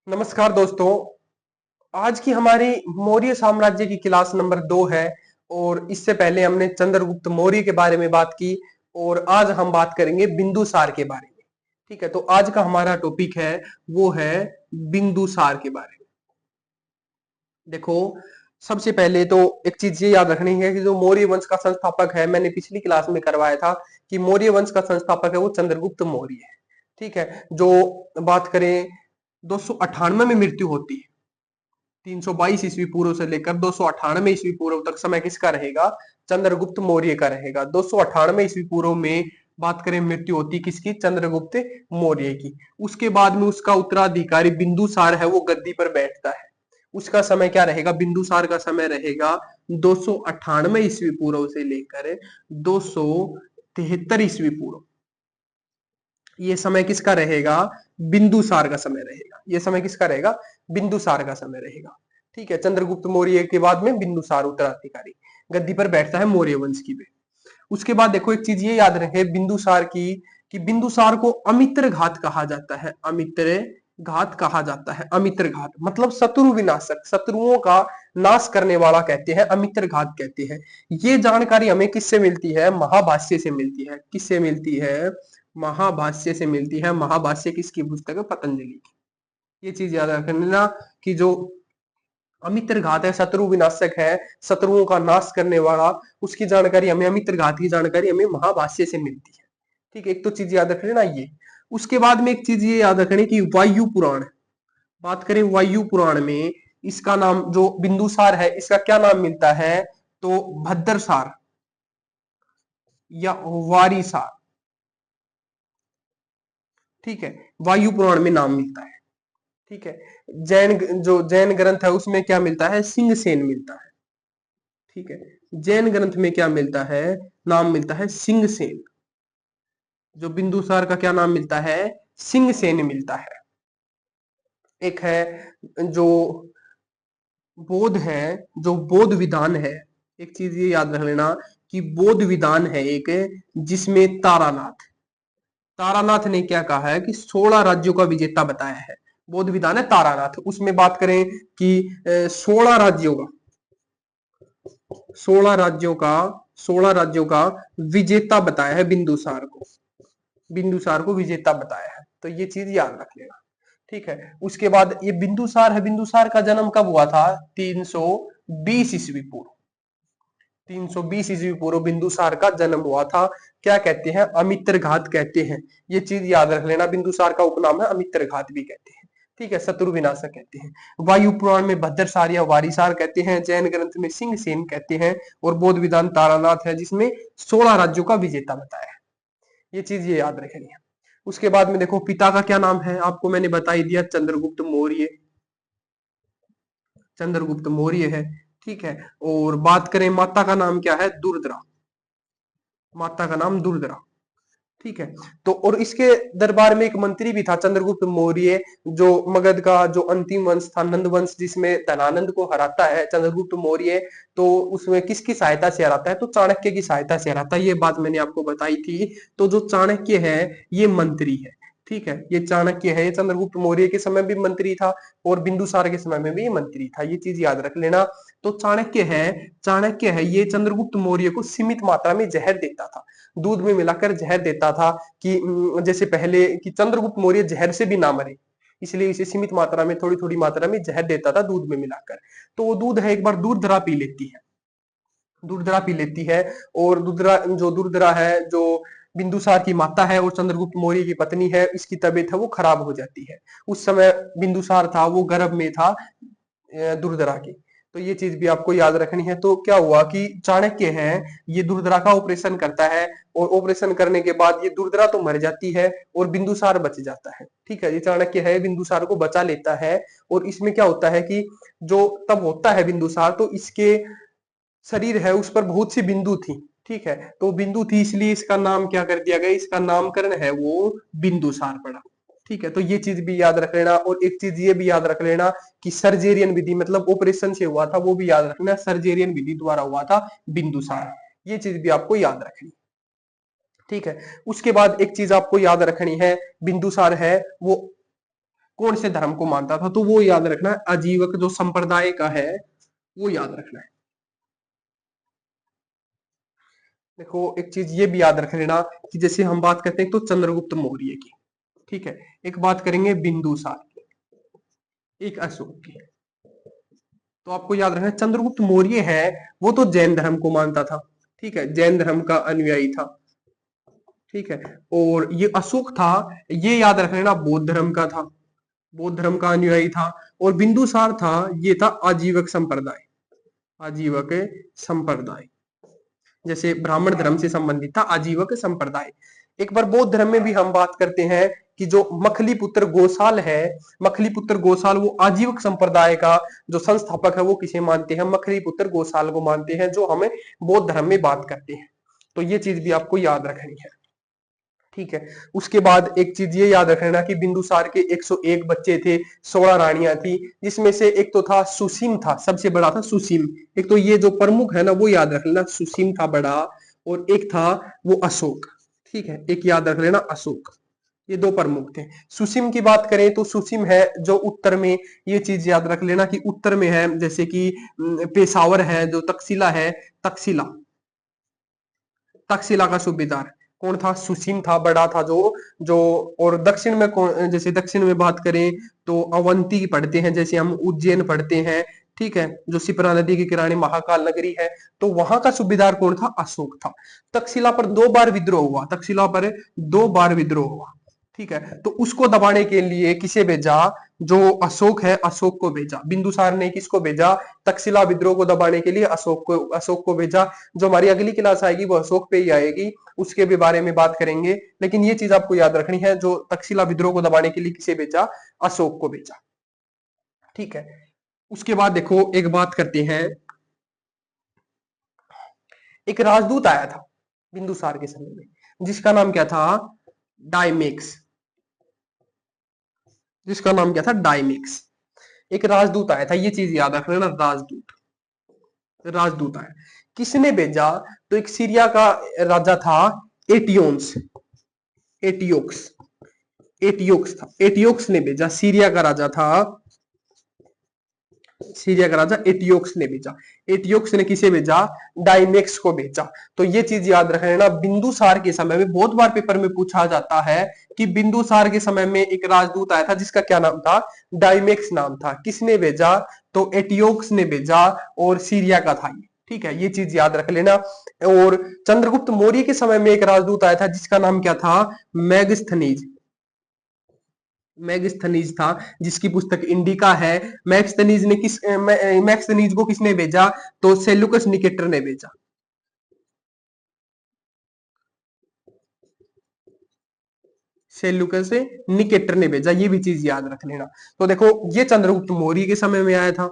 नमस्कार दोस्तों। आज की हमारी मौर्य साम्राज्य की क्लास नंबर 2 है। और इससे पहले हमने चंद्रगुप्त मौर्य के बारे में बात की और आज हम बात करेंगे बिंदुसार के बारे में। ठीक है, तो आज का हमारा टॉपिक है वो है बिंदुसार के बारे में। देखो, सबसे पहले तो एक चीज ये याद रखनी है कि जो मौर्य वंश का संस्थापक है, मैंने पिछली क्लास में करवाया था कि मौर्य वंश का संस्थापक है वो चंद्रगुप्त मौर्य है। ठीक है, जो बात करें 298 में मृत्यु होती है। 322 ईस्वी पूर्व से लेकर 298 ईस्वी पूर्व तक समय किसका रहेगा? चंद्रगुप्त मौर्य का रहेगा। 298 ईस्वी पूर्व में बात करें मृत्यु होती किसकी? चंद्रगुप्त मौर्य की। उसके बाद में उसका उत्तराधिकारी बिंदुसार है वो गद्दी पर बैठता है। उसका समय क्या रहेगा? बिंदुसार का समय रहेगा 298 ईस्वी पूर्व से लेकर 273 ईस्वी पूर्व। ये समय किसका रहेगा? बिंदुसार का समय रहेगा। ये समय किसका रहेगा? बिंदुसार का समय रहेगा। ठीक है, चंद्रगुप्त मौर्य के बाद में बिंदुसार उत्तराधिकारी गद्दी पर बैठता है मौर्य वंश की में। उसके बाद देखो, एक चीज ये याद रहे बिंदुसार की कि बिंदुसार को अमित्र घात कहा जाता है। अमित्र घात कहा जाता है। अमित्र घात मतलब शत्रु विनाशक, शत्रुओं का नाश करने वाला कहते हैं, अमित्र घात कहते हैं। ये जानकारी हमें किससे मिलती है? महाभाष्य से मिलती है। किससे मिलती है? महाभाष्य से मिलती है। महाभाष्य किसकी पुस्तक है? पतंजलि की। ये चीज याद रखना कि जो अमित्र घात है, शत्रु विनाशक है, शत्रुओं का नाश करने वाला, उसकी जानकारी हमें, अमित्र घात की जानकारी हमें महाभाष्य से मिलती है। ठीक है, एक तो चीज याद रख लेना ये। उसके बाद में एक चीज ये याद रखनी कि वायु पुराण, बात करें वायु पुराण में इसका नाम जो बिंदुसार है इसका क्या नाम मिलता है? तो भद्रसार या वारीसार। ठीक है, वायु पुराण में नाम मिलता है। ठीक है, जो जैन ग्रंथ है उसमें क्या मिलता है? सिंहसेन मिलता है। ठीक है, जैन ग्रंथ में क्या मिलता है? नाम मिलता है सिंहसेन। जो बिंदुसार का क्या नाम मिलता है? सिंहसेन मिलता है। एक है जो बोध है, जो बोध विधान है। एक चीज ये याद रख लेना कि बोध विधान है एक, जिसमें तारानाथ, तारानाथ ने क्या कहा है कि 16 राज्यों का विजेता बताया है। बोध विधान है तारानाथ। उसमें बात करें कि 16 राज्यों का, 16 राज्यों का, 16 राज्यों का विजेता बताया है बिंदुसार को। बिंदुसार को विजेता बताया है, तो ये चीज याद रख लेना। ठीक है, उसके बाद ये बिंदुसार है। बिंदुसार का जन्म कब हुआ था? 320 ईस्वी पूर्व। 320 ईस्वी पूर्व बिंदुसार का जन्म हुआ था। क्या कहते हैं? अमित्र घात कहते हैं। ये चीज याद रख लेना, बिंदुसार का उपनाम है अमित्र घात भी कहते हैं। ठीक है, शत्रु विनाशक कहते हैं। वायु पुराण में भद्रसार या वारीसार कहते हैं। जैन ग्रंथ में सिंहसेन कहते हैं। और बौद्ध विधान तारानाथ है जिसमें 16 राज्यों का विजेता बताया है। ये चीज ये याद रखनी है। उसके बाद में देखो, पिता का क्या नाम है? आपको मैंने बता ही दिया, चंद्रगुप्त मौर्य। चंद्रगुप्त मौर्य है। ठीक है, और बात करें माता का नाम क्या है? दुर्दरा। माता का नाम दुर्दरा। ठीक है, तो और इसके दरबार में एक मंत्री भी था चंद्रगुप्त मौर्य, जो मगध का जो अंतिम वंश था, नंद वंश, जिसमें धनानंद को हराता है चंद्रगुप्त मौर्य। तो उसमें किसकी सहायता से हराता है? तो चाणक्य की सहायता से हराता है। ये बात मैंने आपको बताई थी। तो जो चाणक्य है ये मंत्री है। ठीक है, ये चाणक्य है, ये चंद्रगुप्त मौर्य के समय भी मंत्री था और बिंदुसार के समय में भी मंत्री था। ये चीज याद रख लेना। तो चाणक्य है ये चंद्रगुप्त मौर्य को सीमित मात्रा में जहर देता था, दूध में मिलाकर जहर देता था कि जैसे पहले कि चंद्रगुप्त मौर्य जहर से भी ना मरे, इसलिए इसे सीमित मात्रा में, थोड़ी थोड़ी मात्रा में जहर देता था दूध में मिलाकर। तो वो दूध है, एक बार दूरदरा पी लेती है, दूरदरा पी लेती है। और दूरदरा है जो बिंदुसार की माता है और चंद्रगुप्त मौर्य की पत्नी है, इसकी तबीयत है वो खराब हो जाती है। उस समय बिंदुसार था वो गर्भ में था दुर्धरा की। तो ये चीज भी आपको याद रखनी है। तो क्या हुआ कि चाणक्य है ये दुर्धरा का ऑपरेशन करता है, और ऑपरेशन करने के बाद ये दुर्धरा तो मर जाती है और बिंदुसार बच जाता है। ठीक है, ये चाणक्य है बिंदुसार को बचा लेता है। और इसमें क्या होता है कि जो तब होता है बिंदुसार, तो इसके शरीर है उस पर बहुत सी बिंदु थी। ठीक है, तो बिंदु थी इसलिए इसका नाम क्या कर दिया गया? इसका नामकरण है वो बिंदुसार पड़ा। ठीक है, तो ये चीज भी याद रख लेना। और एक चीज ये भी याद रख लेना कि सर्जेरियन विधि, मतलब ऑपरेशन से हुआ था, वो भी याद रखना, सर्जेरियन विधि द्वारा हुआ था बिंदुसार। ये चीज भी आपको याद रखनी। ठीक है, उसके बाद एक चीज आपको याद रखनी है, बिंदुसार है वो कौन से धर्म को मानता था, तो वो याद रखना है, आजीवक जो संप्रदाय का है वो याद रखना है। देखो एक चीज ये भी याद रख लेना कि जैसे हम बात करते हैं तो चंद्रगुप्त मौर्य की, ठीक है, एक बात करेंगे बिंदुसार की, एक अशोक की। तो आपको याद रखना चंद्रगुप्त मौर्य है वो तो जैन धर्म को मानता था, ठीक है, जैन धर्म का अनुयायी था, ठीक है। और ये अशोक था, ये याद रख लेना बौद्ध धर्म का था, बौद्ध धर्म का अनुयायी था। और बिंदुसार था, ये था आजीवक संप्रदाय, आजीवक संप्रदाय, जैसे ब्राह्मण धर्म से संबंधित था आजीवक संप्रदाय। एक बार बौद्ध धर्म में भी हम बात करते हैं कि जो मखली पुत्र गोसाल है, मखली पुत्र गोसाल वो आजीवक संप्रदाय का जो संस्थापक है वो किसे मानते हैं, मखली पुत्र गोसाल को मानते हैं, जो हमें बौद्ध धर्म में बात करते हैं। तो ये चीज भी आपको याद रखनी है, ठीक है। उसके बाद एक चीज ये याद रखना कि बिंदुसार के 101 बच्चे थे, 16 रानियां थी, जिसमें से एक तो था सुसीम, था सबसे बड़ा था सुसीम। एक तो ये जो प्रमुख है ना वो याद रख लेना, सुसीम था बड़ा, और एक था वो अशोक, ठीक है, एक याद रख लेना अशोक। ये दो प्रमुख थे। सुसीम की बात करें तो सुसीम है जो उत्तर में, ये चीज याद रख लेना कि उत्तर में है, जैसे कि पेशावर है, जो तक्षशिला है, तक्षशिला, तक्षशिला का सूबेदार कौन था, सुसीम था, बड़ा था जो जो और दक्षिण में कौन, जैसे दक्षिण में बात करें तो अवंती पढ़ते हैं, जैसे हम उज्जैन पढ़ते हैं, ठीक है, जो शिप्रा नदी के किनारे महाकाल नगरी है, तो वहां का सूबेदार कौन था, अशोक था। तक्षशिला पर 2 बार विद्रोह हुआ, तक्षशिला पर 2 बार विद्रोह हुआ, ठीक है। तो उसको दबाने के लिए किसे भेजा, जो अशोक है अशोक को भेजा, बिंदुसार ने किसको भेजा, तक्षशिला विद्रोह को दबाने के लिए अशोक को भेजा। जो हमारी अगली क्लास आएगी वो अशोक पे ही आएगी, उसके भी बारे में बात करेंगे, लेकिन ये चीज आपको याद रखनी है, जो तक्षशिला विद्रोह को दबाने के लिए किसे भेजा, अशोक को भेजा, ठीक है। उसके बाद देखो एक बात करते हैं, एक राजदूत आया था बिंदुसार के समय में, जिसका नाम क्या था, डायमेक्स, जिसका नाम क्या था, डायमेक्स। एक राजदूत आया था, ये चीज याद रख लेना, राजदूत, राजदूत आया, किसने भेजा, तो एक सीरिया का राजा था, एटियोन्स, एटियोक्स, एटियोक्स था, एटियोक्स ने भेजा, सीरिया का राजा था, सीरिया का राजा एटियोक्स ने भेजा। एटियोक्स ने किसे भेजा, डायमेक्स को भेजा। तो ये चीज याद रख लेना, बिंदुसार के समय में बहुत बार पेपर में पूछा जाता है कि बिंदुसार के समय में एक राजदूत आया था जिसका क्या नाम था, डायमेक्स नाम था, किसने भेजा, तो एटियोक्स ने भेजा, और सीरिया का था ये, ठीक है, ये चीज याद रख लेना। और चंद्रगुप्त मौर्य के समय में एक राजदूत आया था जिसका नाम क्या था, मैगस्थनीज, मैगस्थनीज था, जिसकी पुस्तक इंडिका है। मैगस्थनीज ने मैगस्थनीज को किसने भेजा, तो सेल्यूकस निकेटर ने भेजा, सेल्यूकस निकेटर ने भेजा, ये भी चीज याद रख लेना। तो देखो ये चंद्रगुप्त मौर्य के समय में आया था,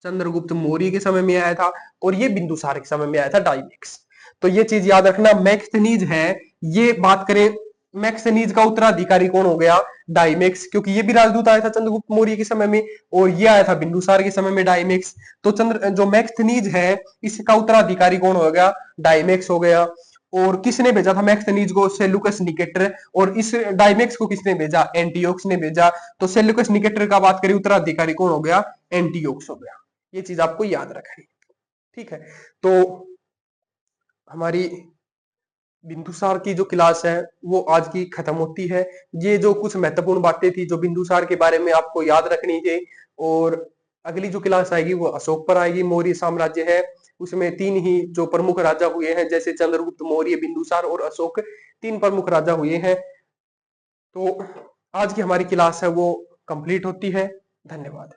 चंद्रगुप्त मौर्य के समय में आया था, और ये बिंदुसार के समय में आया था, डायमेक्स। तो ये चीज याद रखना, मैक्सनीज है, ये बात करें मैक्सनीज का उत्तराधिकारी कौन हो गया, डायमेक्स, क्योंकि ये भी राजदूत आया था चंद्रगुप्त मौर्य के समय में, और ये आया था बिंदुसार के समय में, डायमेक्स। तो चंद्र जो मैक्सनीज है इसका उत्तराधिकारी कौन हो गया, डायमेक्स हो गया। और किसने भेजा था मैक्सनीज को, सेल्यूकस निकेटर, और इस डायमेक्स को किसने भेजा, एंटीओक्स ने भेजा। तो सेल्यूकस निकेटर का बात करें उत्तराधिकारी कौन हो गया, एंटीओक्स हो गया। ये चीज आपको याद रखनी, ठीक है। तो हमारी बिंदुसार की जो क्लास है वो आज की खत्म होती है। ये जो कुछ महत्वपूर्ण बातें थी जो बिंदुसार के बारे में आपको याद रखनी थी, और अगली जो क्लास आएगी वो अशोक पर आएगी। मौर्य साम्राज्य है उसमें 3 ही जो प्रमुख राजा हुए हैं, जैसे चंद्रगुप्त मौर्य, बिंदुसार और अशोक, 3 प्रमुख राजा हुए हैं। तो आज की हमारी क्लास है वो कंप्लीट होती है। धन्यवाद।